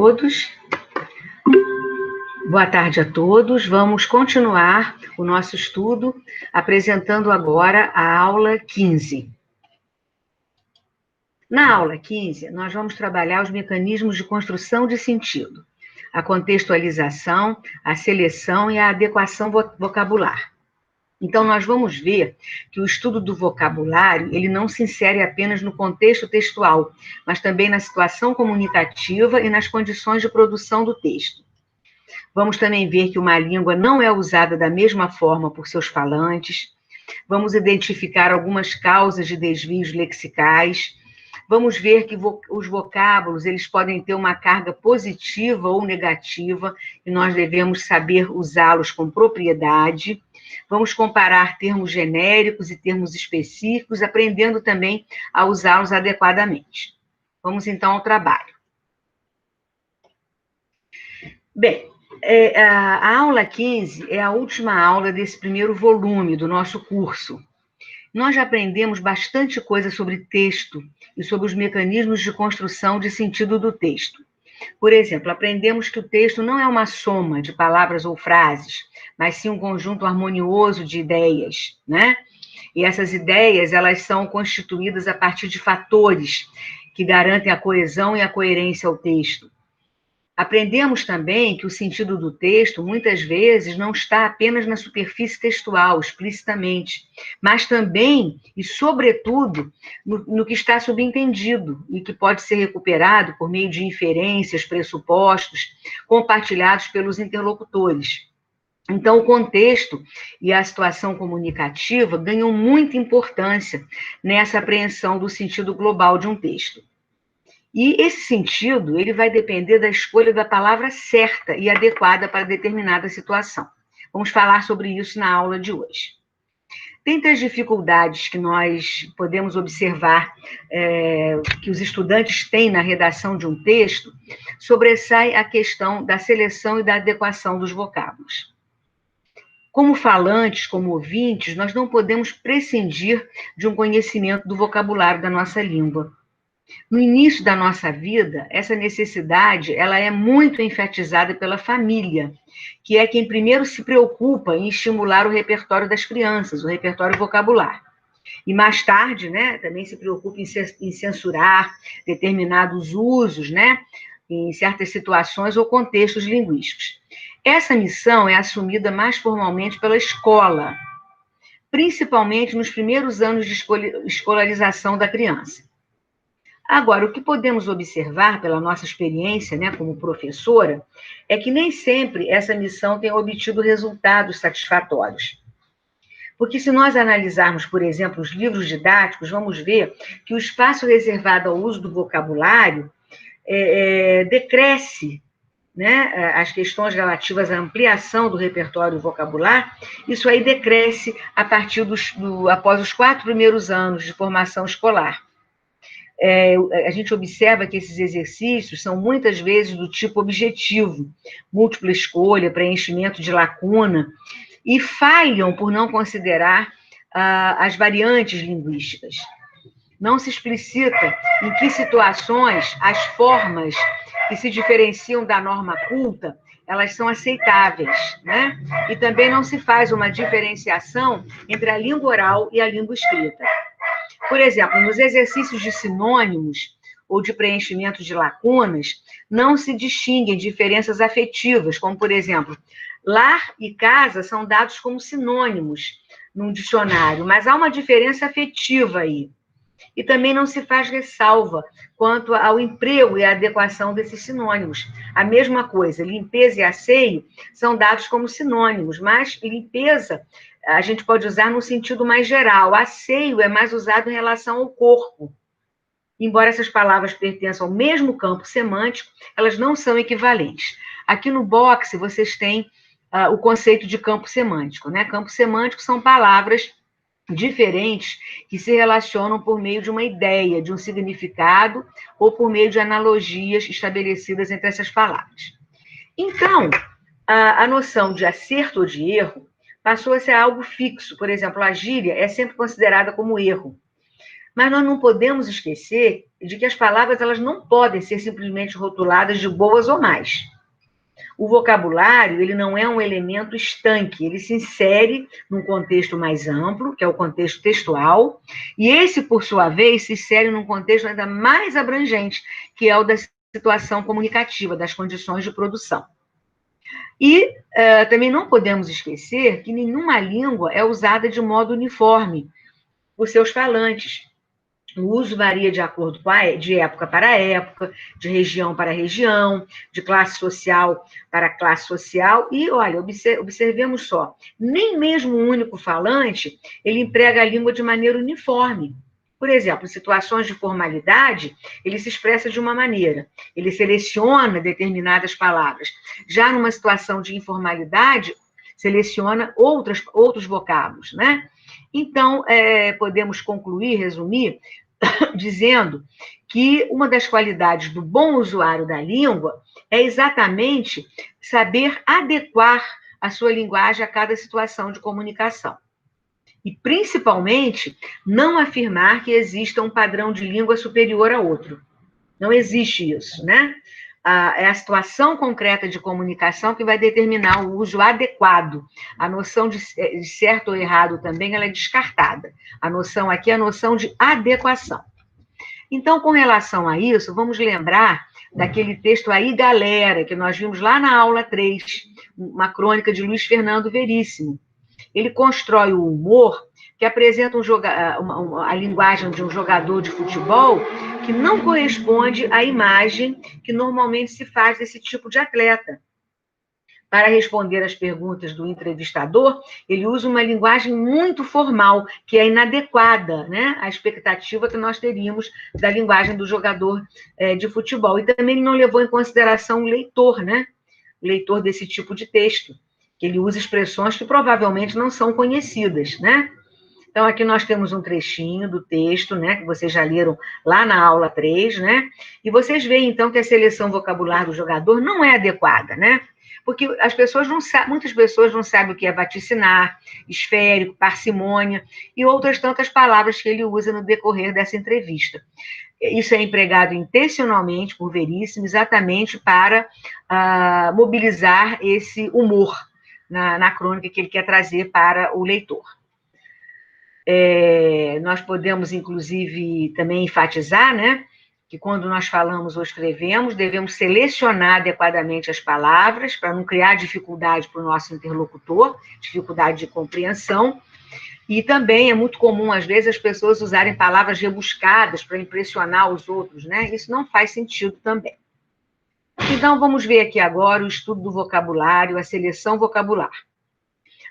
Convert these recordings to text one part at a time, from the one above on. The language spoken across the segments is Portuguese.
todos. Boa tarde a todos. Vamos continuar o nosso estudo, apresentando agora a aula 15. Na aula 15, nós vamos trabalhar os mecanismos de construção de sentido, a contextualização, a seleção e a adequação vocabular. Então, nós vamos ver que o estudo do vocabulário, ele não se insere apenas no contexto textual, mas também na situação comunicativa e nas condições de produção do texto. Vamos também ver que uma língua não é usada da mesma forma por seus falantes. Vamos identificar algumas causas de desvios lexicais. Vamos ver que os vocábulos, eles podem ter uma carga positiva ou negativa, e nós devemos saber usá-los com propriedade. Vamos comparar termos genéricos e termos específicos, aprendendo também a usá-los adequadamente. Vamos, então, ao trabalho. Bem, a aula 15 é a última aula desse primeiro volume do nosso curso. Nós já aprendemos bastante coisa sobre texto e sobre os mecanismos de construção de sentido do texto. Por exemplo, aprendemos que o texto não é uma soma de palavras ou frases, mas sim um conjunto harmonioso de ideias, né? E essas ideias, elas são constituídas a partir de fatores que garantem a coesão e a coerência ao texto. Aprendemos também que o sentido do texto, muitas vezes, não está apenas na superfície textual, explicitamente, mas também, e sobretudo, no que está subentendido e que pode ser recuperado por meio de inferências, pressupostos, compartilhados pelos interlocutores. Então, o contexto e a situação comunicativa ganham muita importância nessa apreensão do sentido global de um texto. E esse sentido, ele vai depender da escolha da palavra certa e adequada para determinada situação. Vamos falar sobre isso na aula de hoje. Dentre as dificuldades que nós podemos observar que os estudantes têm na redação de um texto, sobressai a questão da seleção e da adequação dos vocábulos. Como falantes, como ouvintes, nós não podemos prescindir de um conhecimento do vocabulário da nossa língua. No início da nossa vida, essa necessidade, ela é muito enfatizada pela família, que é quem primeiro se preocupa em estimular o repertório das crianças, o repertório vocabular. E mais tarde, né, também se preocupa em censurar determinados usos, né, em certas situações ou contextos linguísticos. Essa missão é assumida mais formalmente pela escola, principalmente nos primeiros anos de escolarização da criança. Agora, o que podemos observar pela nossa experiência, né, como professora, é que nem sempre essa missão tem obtido resultados satisfatórios. Porque se nós analisarmos, por exemplo, os livros didáticos, vamos ver que o espaço reservado ao uso do vocabulário decresce, né, as questões relativas à ampliação do repertório vocabular, isso aí decresce a partir após os 4 primeiros anos de formação escolar. A gente observa que esses exercícios são muitas vezes do tipo objetivo, múltipla escolha, preenchimento de lacuna, e falham por não considerar as variantes linguísticas. Não se explicita em que situações as formas que se diferenciam da norma culta, elas são aceitáveis, né? E também não se faz uma diferenciação entre a língua oral e a língua escrita. Por exemplo, nos exercícios de sinônimos ou de preenchimento de lacunas, não se distinguem diferenças afetivas, como, por exemplo, lar e casa são dados como sinônimos num dicionário, mas há uma diferença afetiva aí. E também não se faz ressalva quanto ao emprego e à adequação desses sinônimos. A mesma coisa, limpeza e asseio são dados como sinônimos, mas limpeza a gente pode usar no sentido mais geral. Asseio é mais usado em relação ao corpo. Embora essas palavras pertençam ao mesmo campo semântico, elas não são equivalentes. Aqui no box, vocês têm o conceito de campo semântico, né? Campo semântico são palavras diferentes que se relacionam por meio de uma ideia, de um significado, ou por meio de analogias estabelecidas entre essas palavras. Então, a noção de acerto ou de erro passou a ser algo fixo. Por exemplo, a gíria é sempre considerada como erro. Mas nós não podemos esquecer de que as palavras elas não podem ser simplesmente rotuladas de boas ou más. O vocabulário, ele não é um elemento estanque, ele se insere num contexto mais amplo, que é o contexto textual, e esse, por sua vez, se insere num contexto ainda mais abrangente, que é o da situação comunicativa, das condições de produção. E também não podemos esquecer que nenhuma língua é usada de modo uniforme por seus falantes. O uso varia de acordo com de época para época, de região para região, de classe social para classe social. E, olha, observemos só, nem mesmo um único falante, ele emprega a língua de maneira uniforme. Por exemplo, em situações de formalidade, ele se expressa de uma maneira, ele seleciona determinadas palavras. Já numa situação de informalidade, seleciona outros vocábulos, né? Então, podemos concluir, resumir, dizendo que uma das qualidades do bom usuário da língua é exatamente saber adequar a sua linguagem a cada situação de comunicação. E, principalmente, não afirmar que exista um padrão de língua superior a outro. Não existe isso, né? É a situação concreta de comunicação que vai determinar o uso adequado. A noção de certo ou errado também ela é descartada. A noção aqui é a noção de adequação. Então, com relação a isso, vamos lembrar daquele texto aí, Galera, que nós vimos lá na aula 3, uma crônica de Luiz Fernando Veríssimo. Ele constrói o humor que apresenta a linguagem de um jogador de futebol que não corresponde à imagem que normalmente se faz desse tipo de atleta. Para responder às perguntas do entrevistador, ele usa uma linguagem muito formal, que é inadequada, né, à expectativa que nós teríamos da linguagem do jogador de futebol. E também ele não levou em consideração o leitor, né, o leitor desse tipo de texto, que ele usa expressões que provavelmente não são conhecidas, né? Então, aqui nós temos um trechinho do texto, né, que vocês já leram lá na aula 3, né? E vocês veem, então, que a seleção vocabular do jogador não é adequada, né? Porque as pessoas não sabem, muitas pessoas não sabem o que é vaticinar, esférico, parcimônia e outras tantas palavras que ele usa no decorrer dessa entrevista. Isso é empregado intencionalmente por Veríssimo, exatamente para mobilizar esse humor na crônica que ele quer trazer para o leitor. Nós podemos, inclusive, também enfatizar, né, que quando nós falamos ou escrevemos, devemos selecionar adequadamente as palavras para não criar dificuldade para o nosso interlocutor, dificuldade de compreensão. E também é muito comum, às vezes, as pessoas usarem palavras rebuscadas para impressionar os outros, né? Isso não faz sentido também. Então, vamos ver aqui agora o estudo do vocabulário, a seleção vocabular.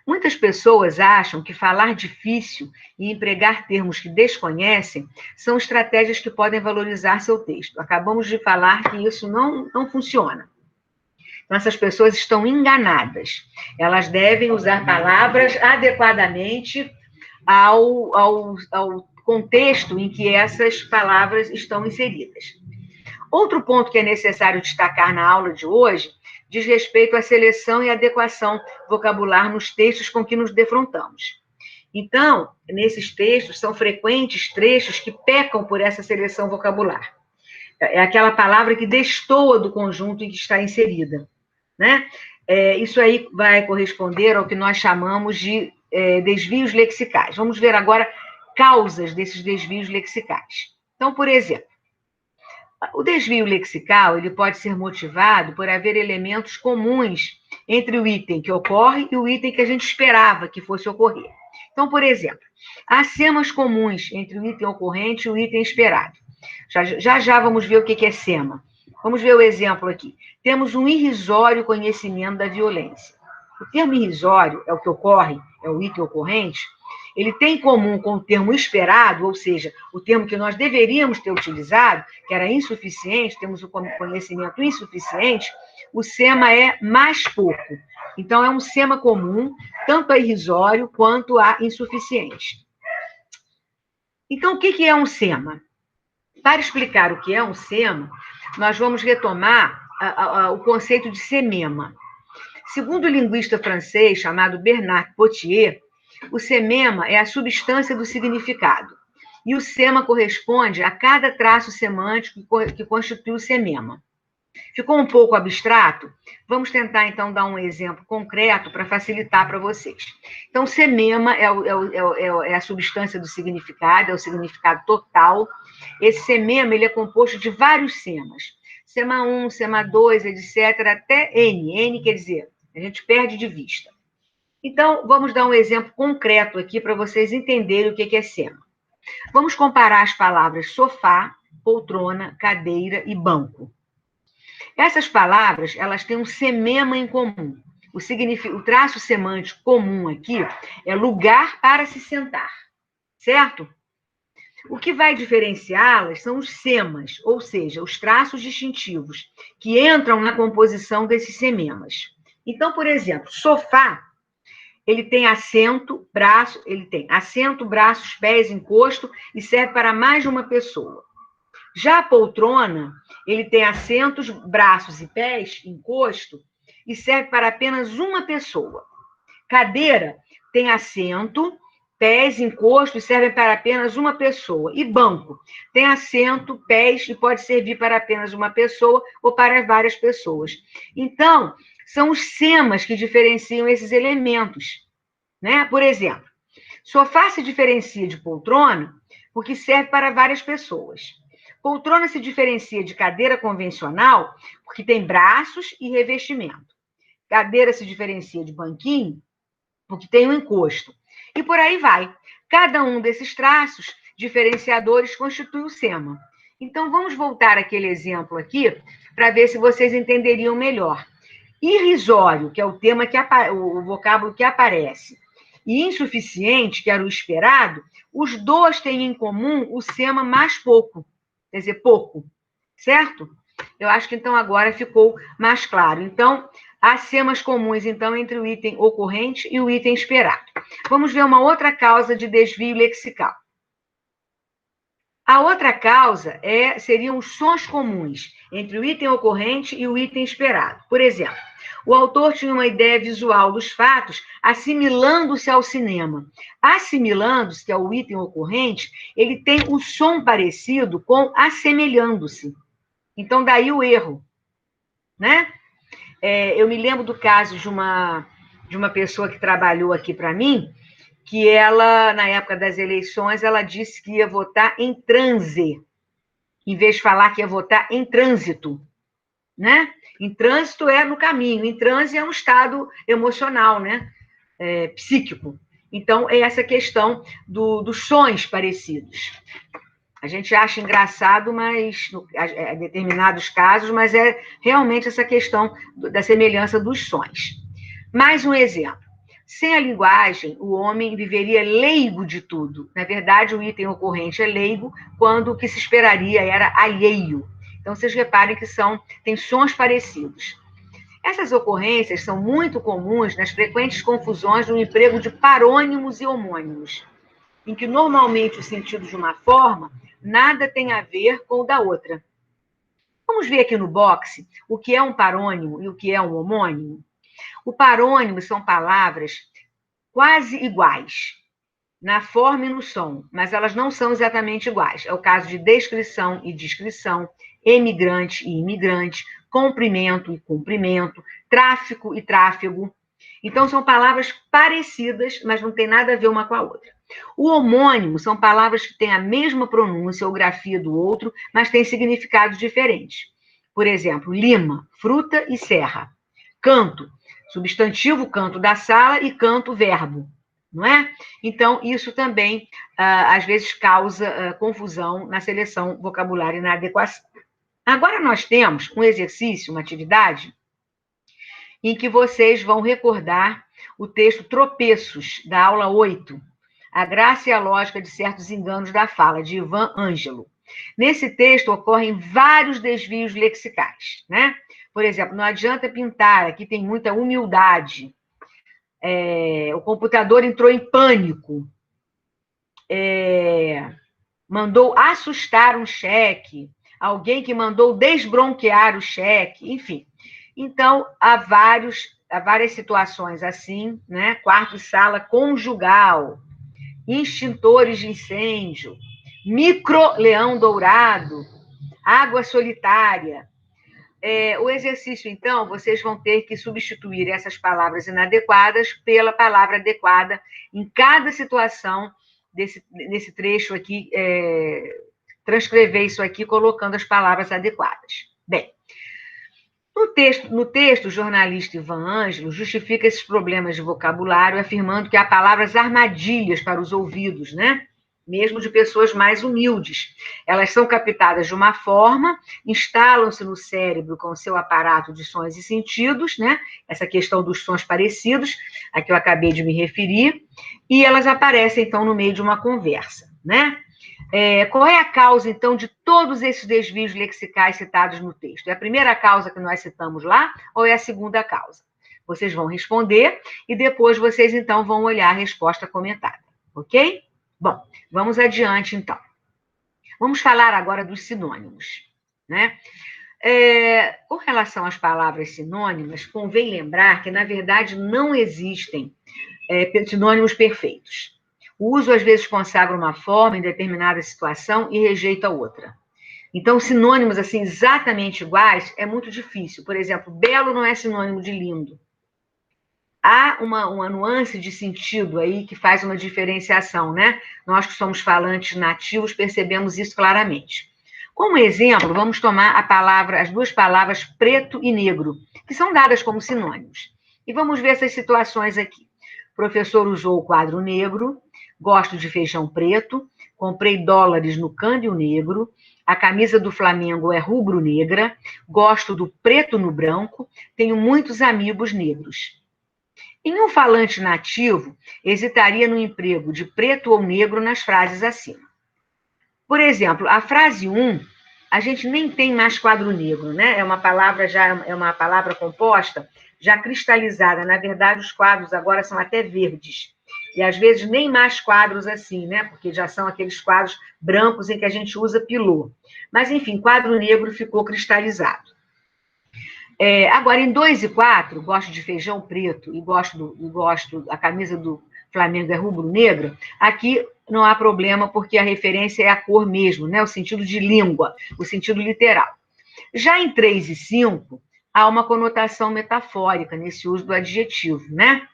Muitas pessoas acham que falar difícil e empregar termos que desconhecem são estratégias que podem valorizar seu texto. Acabamos de falar que isso não funciona. Então, essas pessoas estão enganadas. Elas devem usar palavras adequadamente ao contexto em que essas palavras estão inseridas. Outro ponto que é necessário destacar na aula de hoje diz respeito à seleção e adequação vocabular nos textos com que nos defrontamos. Então, nesses textos, são frequentes trechos que pecam por essa seleção vocabular. É aquela palavra que destoa do conjunto em que está inserida, né? Isso aí vai corresponder ao que nós chamamos de desvios lexicais. Vamos ver agora causas desses desvios lexicais. Então, por exemplo, o desvio lexical ele pode ser motivado por haver elementos comuns entre o item que ocorre e o item que a gente esperava que fosse ocorrer. Então, por exemplo, há semas comuns entre o item ocorrente e o item esperado. Já vamos ver o que é sema. Vamos ver o exemplo aqui. Temos um irrisório conhecimento da violência. O termo irrisório é o que ocorre, é o item ocorrente. Ele tem em comum com o termo esperado, ou seja, o termo que nós deveríamos ter utilizado, que era insuficiente, temos o conhecimento insuficiente, o sema é mais pouco. Então, é um sema comum, tanto a irrisório quanto a insuficiente. Então, o que é um sema? Para explicar o que é um sema, nós vamos retomar o conceito de semema. Segundo o linguista francês chamado Bernard Potier, o semema é a substância do significado. e o sema corresponde a cada traço semântico que constitui o semema. Ficou um pouco abstrato? Vamos tentar, então, dar um exemplo concreto para facilitar para vocês. Então, semema é a substância do significado, é o significado total. Esse semema ele é composto de vários semas. Sema 1, sema 2, etc., até N. N quer dizer, a gente perde de vista. Então, vamos dar um exemplo concreto aqui para vocês entenderem o que é sema. Vamos comparar as palavras sofá, poltrona, cadeira e banco. Essas palavras, elas têm um semema em comum. O traço semântico comum aqui é lugar para se sentar, certo? O que vai diferenciá-las são os semas, ou seja, os traços distintivos, que entram na composição desses sememas. Então, por exemplo, sofá, ele tem assento, braços, pés, encosto e serve para mais de uma pessoa. Já a poltrona, ele tem assentos, braços e pés, encosto, e serve para apenas uma pessoa. Cadeira tem assento, pés, encosto e serve para apenas uma pessoa. E banco tem assento, pés e pode servir para apenas uma pessoa ou para várias pessoas. Então, são os semas que diferenciam esses elementos, né? Por exemplo, sofá se diferencia de poltrona porque serve para várias pessoas. Poltrona se diferencia de cadeira convencional porque tem braços e revestimento. Cadeira se diferencia de banquinho porque tem um encosto. E por aí vai. Cada um desses traços diferenciadores constitui o sema. Então, vamos voltar àquele exemplo aqui para ver se vocês entenderiam melhor. Irrisório, que é o tema o vocábulo que aparece, e insuficiente, que era o esperado, os dois têm em comum o sema mais pouco. Quer dizer, pouco, certo? Eu acho que, então, agora ficou mais claro. Então, há semas comuns, então, entre o item ocorrente e o item esperado. Vamos ver uma outra causa de desvio lexical. A outra causa seriam os sons comuns entre o item ocorrente e o item esperado. Por exemplo, o autor tinha uma ideia visual dos fatos assimilando-se ao cinema. Assimilando-se, que é o item ocorrente, ele tem o som parecido com assemelhando-se. Então, daí o erro, né? Eu me lembro do caso de uma pessoa que trabalhou aqui para mim, que ela, na época das eleições, ela disse que ia votar em transe, em vez de falar que ia votar em trânsito, né? Em trânsito é no caminho, em transe é um estado emocional, né? Psíquico. Então, é essa questão dos sons parecidos. A gente acha engraçado, mas em determinados casos, mas é realmente essa questão da semelhança dos sons. Mais um exemplo. Sem a linguagem, o homem viveria leigo de tudo. Na verdade, o item ocorrente é leigo, quando o que se esperaria era alheio. Então, vocês reparem que tem sons parecidos. Essas ocorrências são muito comuns nas frequentes confusões no emprego de parônimos e homônimos, em que normalmente o sentido de uma forma nada tem a ver com o da outra. Vamos ver aqui no box o que é um parônimo e o que é um homônimo. O parônimo são palavras quase iguais, na forma e no som, mas elas não são exatamente iguais. É o caso de descrição e descrição, emigrante e imigrante, comprimento e cumprimento, tráfico e tráfego. Então, são palavras parecidas, mas não tem nada a ver uma com a outra. O homônimo são palavras que têm a mesma pronúncia ou grafia do outro, mas têm significados diferentes. Por exemplo, lima, fruta e serra. Canto, substantivo, canto da sala, e canto, verbo, não é? Então, isso também, às vezes, causa confusão na seleção vocabulária e na adequação. Agora, nós temos um exercício, uma atividade, em que vocês vão recordar o texto Tropeços, da aula 8, A Graça e a Lógica de Certos Enganos da Fala, de Ivan Ângelo. Nesse texto ocorrem vários desvios lexicais, né? Por exemplo, não adianta pintar, aqui tem muita humildade. O computador entrou em pânico. Mandou assustar um cheque. Alguém que mandou desbronquear o cheque, enfim. Então, há várias situações assim, né? Quarto e sala conjugal, extintores de incêndio, micro-leão dourado, água solitária. O exercício, então, vocês vão ter que substituir essas palavras inadequadas pela palavra adequada em cada situação desse trecho aqui, transcrever isso aqui colocando as palavras adequadas. Bem, no texto, o jornalista Ivan Ângelo justifica esses problemas de vocabulário afirmando que há palavras armadilhas para os ouvidos, né? Mesmo de pessoas mais humildes. Elas são captadas de uma forma, instalam-se no cérebro com o seu aparato de sons e sentidos, né? Essa questão dos sons parecidos, a que eu acabei de me referir, e elas aparecem, então, no meio de uma conversa, né? Qual é a causa, então, de todos esses desvios lexicais citados no texto? É a primeira causa que nós citamos lá ou é a segunda causa? Vocês vão responder e depois vocês, então, vão olhar a resposta comentada, ok? Bom, vamos adiante, então. Vamos falar agora dos sinônimos, né? Com relação às palavras sinônimas, convém lembrar que, na verdade, não existem sinônimos perfeitos. O uso, às vezes, consagra uma forma em determinada situação e rejeita outra. Então, sinônimos, assim, exatamente iguais, é muito difícil. Por exemplo, belo não é sinônimo de lindo. Há uma nuance de sentido aí que faz uma diferenciação, né? Nós que somos falantes nativos percebemos isso claramente. Como exemplo, vamos tomar as duas palavras preto e negro, que são dadas como sinônimos. E vamos ver essas situações aqui. O professor usou o quadro negro, gosto de feijão preto, comprei dólares no câmbio negro, a camisa do Flamengo é rubro-negra, gosto do preto no branco, tenho muitos amigos negros. Em um falante nativo, hesitaria no emprego de preto ou negro nas frases acima. Por exemplo, a frase 1, a gente nem tem mais quadro negro, né? É uma palavra composta, já cristalizada. Na verdade, os quadros agora são até verdes. E às vezes nem mais quadros assim, né? Porque já são aqueles quadros brancos em que a gente usa pilô. Mas, enfim, quadro negro ficou cristalizado. Agora, em 2 e 4, gosto de feijão preto e gosto a camisa do Flamengo é rubro-negra, aqui não há problema, porque a referência é a cor mesmo, né? O sentido de língua, o sentido literal. Já em 3 e 5, há uma conotação metafórica nesse uso do adjetivo, né?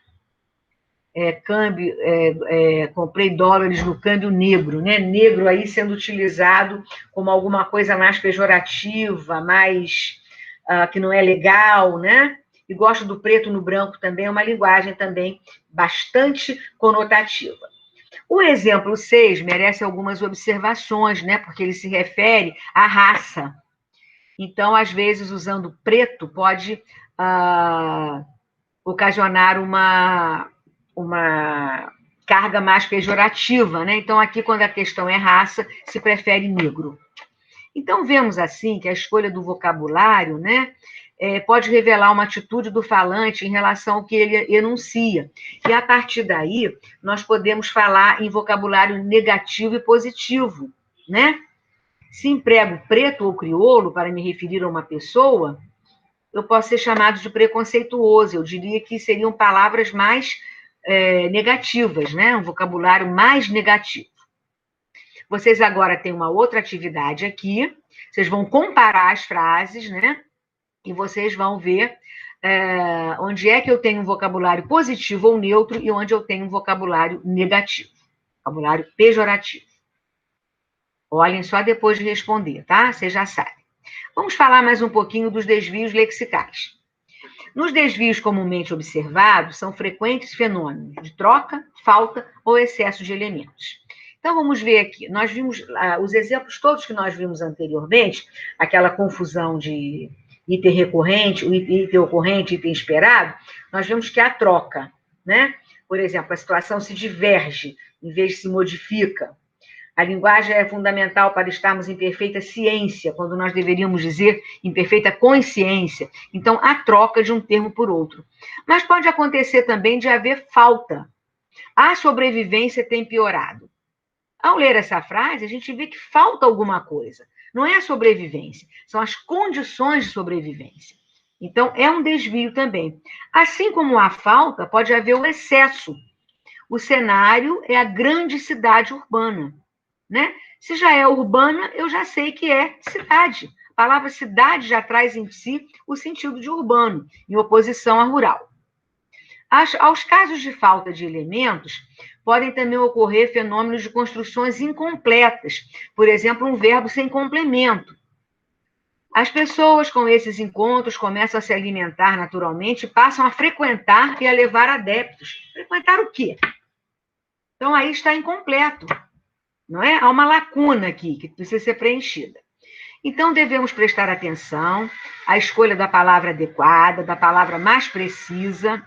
Comprei dólares no câmbio negro, né? Negro aí sendo utilizado como alguma coisa mais pejorativa, mais que não é legal, né? E gosto do preto no branco também, é uma linguagem também bastante conotativa. O exemplo 6 merece algumas observações, né? Porque ele se refere à raça. Então, às vezes, usando preto pode ocasionar uma carga mais pejorativa, né? Então, aqui, quando a questão é raça, se prefere negro. Então, vemos assim que a escolha do vocabulário, né, pode revelar uma atitude do falante em relação ao que ele enuncia. E, a partir daí, nós podemos falar em vocabulário negativo e positivo, né? Se emprego preto ou crioulo para me referir a uma pessoa, eu posso ser chamado de preconceituoso. Eu diria que seriam palavras mais negativas, né? Um vocabulário mais negativo. Vocês agora têm uma outra atividade aqui, vocês vão comparar as frases, né? E vocês vão ver onde é que eu tenho um vocabulário positivo ou neutro e onde eu tenho um vocabulário negativo, vocabulário pejorativo. Olhem só depois de responder, tá? Vocês já sabem. Vamos falar mais um pouquinho dos desvios lexicais. Nos desvios comumente observados, são frequentes fenômenos de troca, falta ou excesso de elementos. Então, vamos ver aqui. Nós vimos os exemplos todos que nós vimos anteriormente, aquela confusão de item recorrente, item ocorrente, item esperado, nós vemos que há troca, né? Por exemplo, a situação se diverge, em vez de se modifica. A linguagem é fundamental para estarmos em perfeita ciência, quando nós deveríamos dizer em perfeita consciência. Então, há troca de um termo por outro. Mas pode acontecer também de haver falta. A sobrevivência tem piorado. Ao ler essa frase, a gente vê que falta alguma coisa. Não é a sobrevivência, são as condições de sobrevivência. Então, é um desvio também. Assim como há falta, pode haver o excesso. O cenário é a grande cidade urbana. né? Se já é urbana, eu já sei que é cidade. A palavra cidade já traz em si o sentido de urbano, em oposição a rural. Aos casos de falta de elementos, podem também ocorrer fenômenos de construções incompletas, por exemplo, um verbo sem complemento. As pessoas com esses encontros começam a se alimentar naturalmente, passam a frequentar e a levar adeptos. Frequentar o quê? Então aí está incompleto, não é? Há uma lacuna aqui que precisa ser preenchida. Então devemos prestar atenção à escolha da palavra adequada, da palavra mais precisa,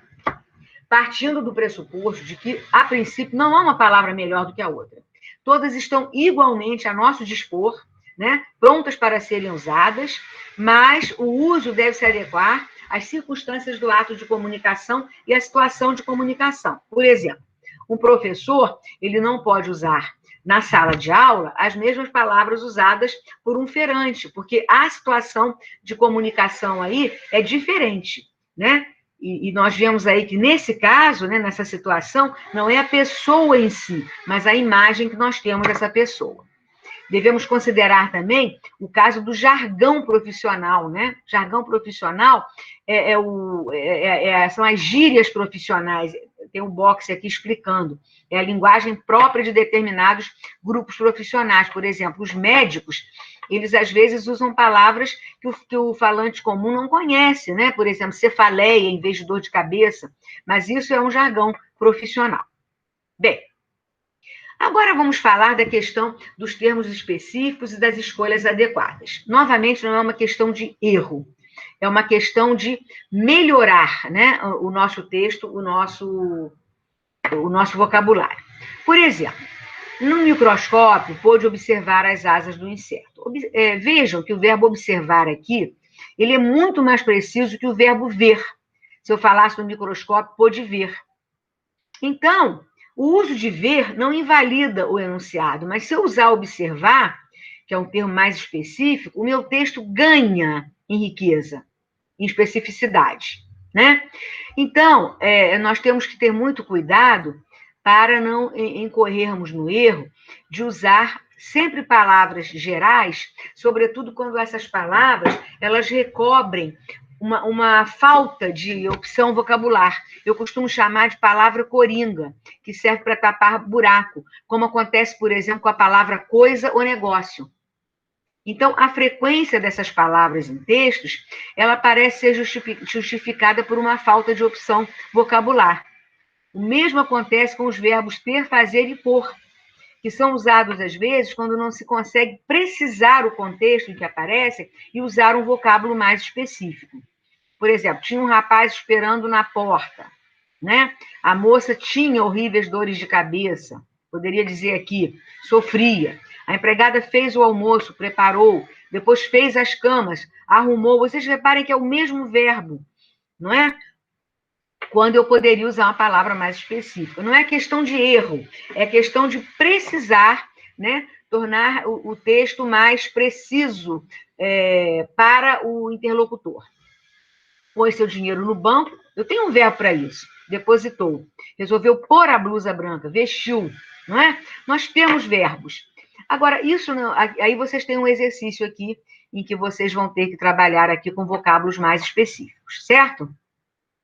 partindo do pressuposto de que, a princípio, não há uma palavra melhor do que a outra. Todas estão igualmente a nosso dispor, né, prontas para serem usadas, mas o uso deve se adequar às circunstâncias do ato de comunicação e à situação de comunicação. Por exemplo, um professor, ele não pode usar na sala de aula as mesmas palavras usadas por um feirante, porque a situação de comunicação aí é diferente, né? E nós vemos aí que, nesse caso, né, nessa situação, não é a pessoa em si, mas a imagem que nós temos dessa pessoa. Devemos considerar também o caso do jargão profissional, né? Jargão profissional são as gírias profissionais. Tem um box aqui explicando. É a linguagem própria de determinados grupos profissionais. Por exemplo, os médicos, eles às vezes usam palavras que o falante comum não conhece, né? Por exemplo, cefaleia em vez de dor de cabeça. Mas isso é um jargão profissional. Bem, agora vamos falar da questão dos termos específicos e das escolhas adequadas. Novamente, não é uma questão de erro, é uma questão de melhorar, né, o nosso texto, o nosso vocabulário. Por exemplo, no microscópio, pôde observar as asas do inseto. Vejam que o verbo observar aqui, ele é muito mais preciso que o verbo ver. Se eu falasse no microscópio, pôde ver. Então, o uso de ver não invalida o enunciado, mas se eu usar observar, que é um termo mais específico, o meu texto ganha em riqueza, em especificidade, né? Então, nós temos que ter muito cuidado para não incorrermos no erro de usar sempre palavras gerais, sobretudo quando essas palavras, elas recobrem uma falta de opção vocabular. Eu costumo chamar de palavra coringa, que serve para tapar buraco, como acontece, por exemplo, com a palavra coisa ou negócio. Então, a frequência dessas palavras em textos, ela parece ser justificada por uma falta de opção vocabular. O mesmo acontece com os verbos ter, fazer e pôr, que são usados às vezes quando não se consegue precisar o contexto em que aparecem e usar um vocábulo mais específico. Por exemplo, tinha um rapaz esperando na porta, né? A moça tinha horríveis dores de cabeça, poderia dizer aqui, sofria. A empregada fez o almoço, preparou, depois fez as camas, arrumou. Vocês reparem que é o mesmo verbo, não é? Quando eu poderia usar uma palavra mais específica. Não é questão de erro, é questão de precisar, né? Tornar o texto mais preciso para o interlocutor. Pôs seu dinheiro no banco, eu tenho um verbo para isso, depositou. Resolveu pôr a blusa branca, vestiu, não é? Nós temos verbos. Agora, isso não, aí vocês têm um exercício aqui em que vocês vão ter que trabalhar aqui com vocábulos mais específicos, certo?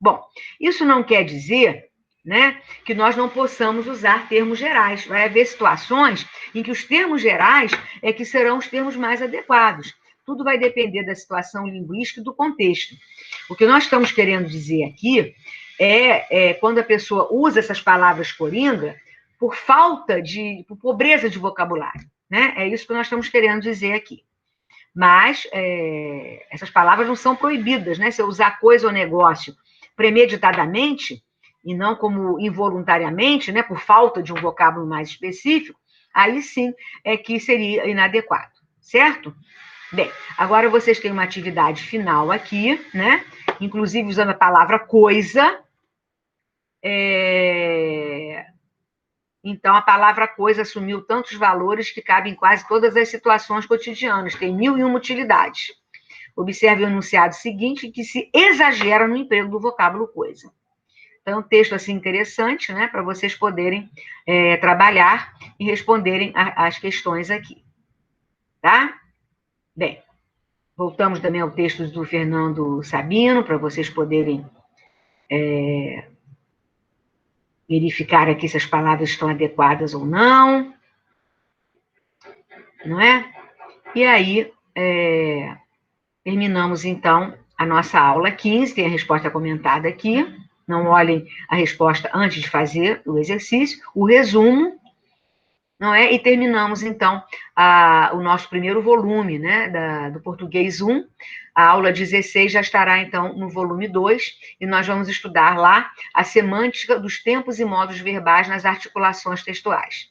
Bom, isso não quer dizer, né, que nós não possamos usar termos gerais. Vai haver situações em que os termos gerais é que serão os termos mais adequados. Tudo vai depender da situação linguística e do contexto. O que nós estamos querendo dizer aqui é quando a pessoa usa essas palavras coringa por por pobreza de vocabulário, né? É isso que nós estamos querendo dizer aqui. Mas essas palavras não são proibidas, né? Se eu usar coisa ou negócio premeditadamente e não como involuntariamente, né? Por falta de um vocábulo mais específico, aí sim é que seria inadequado, certo? Bem, agora vocês têm uma atividade final aqui, né? Inclusive usando a palavra coisa. Então, a palavra coisa assumiu tantos valores que cabem em quase todas as situações cotidianas, tem 1001 utilidades. Observe o enunciado seguinte, que se exagera no emprego do vocábulo coisa. Então, é um texto assim interessante, né, para vocês poderem trabalhar e responderem as questões aqui, tá? Bem, voltamos também ao texto do Fernando Sabino, para vocês poderem verificar aqui se as palavras estão adequadas ou não, não é? E aí, terminamos, então, a nossa aula 15, tem a resposta comentada aqui, não olhem a resposta antes de fazer o exercício, o resumo, não é? E terminamos, então, o nosso primeiro volume, né, do Português 1, a aula 16 já estará, então, no volume 2, e nós vamos estudar lá a semântica dos tempos e modos verbais nas articulações textuais.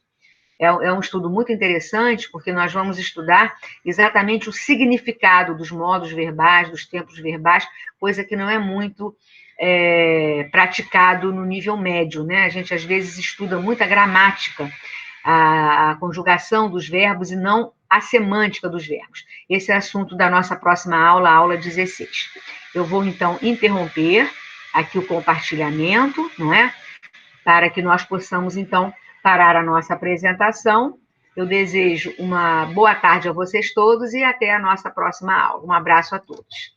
É um estudo muito interessante, porque nós vamos estudar exatamente o significado dos modos verbais, dos tempos verbais, coisa que não é muito praticado no nível médio, né? A gente, às vezes, estuda muito a gramática, a conjugação dos verbos e não a semântica dos verbos. Esse é o assunto da nossa próxima aula, a aula 16. Eu vou, então, interromper aqui o compartilhamento, não é? Para que nós possamos, então, parar a nossa apresentação. Eu desejo uma boa tarde a vocês todos e até a nossa próxima aula. Um abraço a todos.